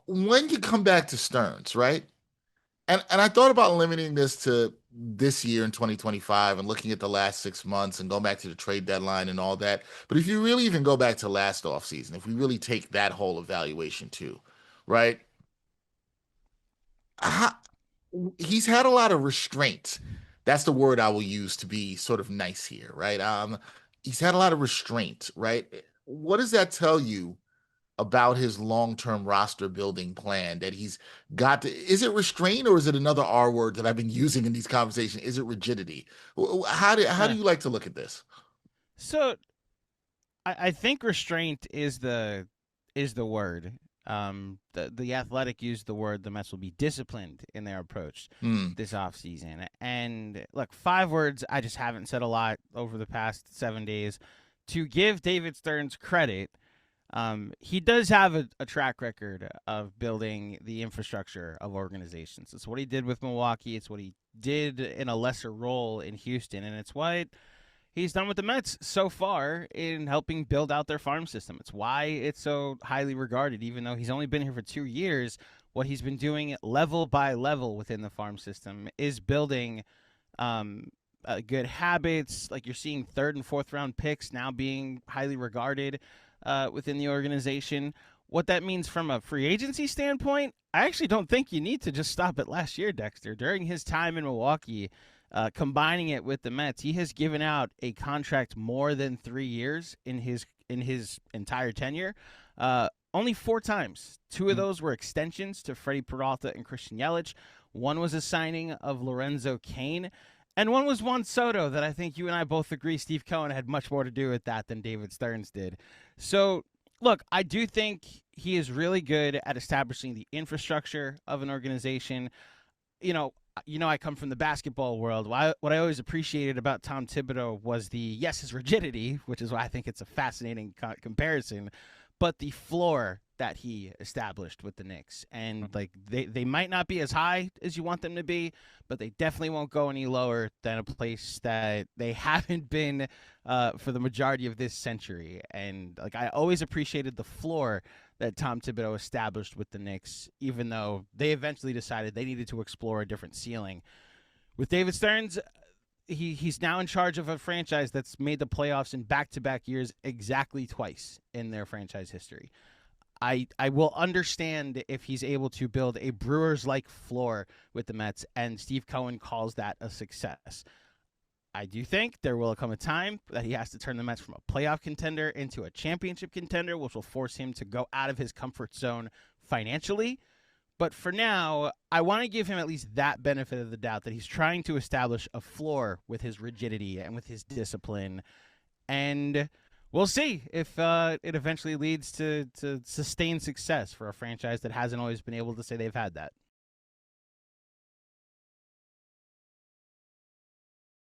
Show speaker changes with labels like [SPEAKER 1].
[SPEAKER 1] when you come back to Stearns, right? And I thought about limiting this to this year in 2025 and looking at the last 6 months and going back to the trade deadline and all that. But if you really even go back to last offseason, if we really take that whole evaluation too, right? How, he's had a lot of restraint. That's the word I will use to be sort of nice here, right? He's had a lot of restraint, right? What does that tell you about his long-term roster building plan that he's got to, is it restraint or is it another R word that I've been using in these conversations? Is it rigidity? How do
[SPEAKER 2] Huh.
[SPEAKER 1] you like to look at this?
[SPEAKER 2] So I think restraint is the word. The Athletic used the word the Mets will be disciplined in their approach
[SPEAKER 1] Hmm.
[SPEAKER 2] this offseason. And look, 5 words I just haven't said a lot over the past 7 days. To give David Stearns credit, he does have a track record of building the infrastructure of organizations. It's what he did with Milwaukee. It's what he did in a lesser role in Houston, and it's what he's done with the Mets so far in helping build out their farm system. It's why it's so highly regarded, even though he's only been here for 2 years. What he's been doing level by level within the farm system is building good habits. Like you're seeing third and fourth round picks now being highly regarded within the organization. What that means from a free agency standpoint, I actually don't think you need to just stop at last year, Dexter. During his time in Milwaukee, combining it with the Mets, he has given out a contract more than 3 years in his entire tenure. Only 4 times. Two of those were extensions to Freddie Peralta and Christian Yelich. One was a signing of Lorenzo Cain, and one was Juan Soto that I think you and I both agree Steve Cohen had much more to do with that than David Stearns did. So, look, I do think he is really good at establishing the infrastructure of an organization. You know, I come from the basketball world. What I always appreciated about Tom Thibodeau was his rigidity, which is why I think it's a fascinating comparison, but the floor that he established with the Knicks. And like they might not be as high as you want them to be, but they definitely won't go any lower than a place that they haven't been for the majority of this century. And like I always appreciated the floor that Tom Thibodeau established with the Knicks, even though they eventually decided they needed to explore a different ceiling. With David Stearns, he's now in charge of a franchise that's made the playoffs in back-to-back years exactly twice in their franchise history. I will understand if he's able to build a Brewers like floor with the Mets, and Steve Cohen calls that a success. I do think there will come a time that he has to turn the Mets from a playoff contender into a championship contender, which will force him to go out of his comfort zone financially. But for now, I want to give him at least that benefit of the doubt that he's trying to establish a floor with his rigidity and with his discipline. And we'll see if it eventually leads to sustained success for a franchise that hasn't always been able to say they've had that.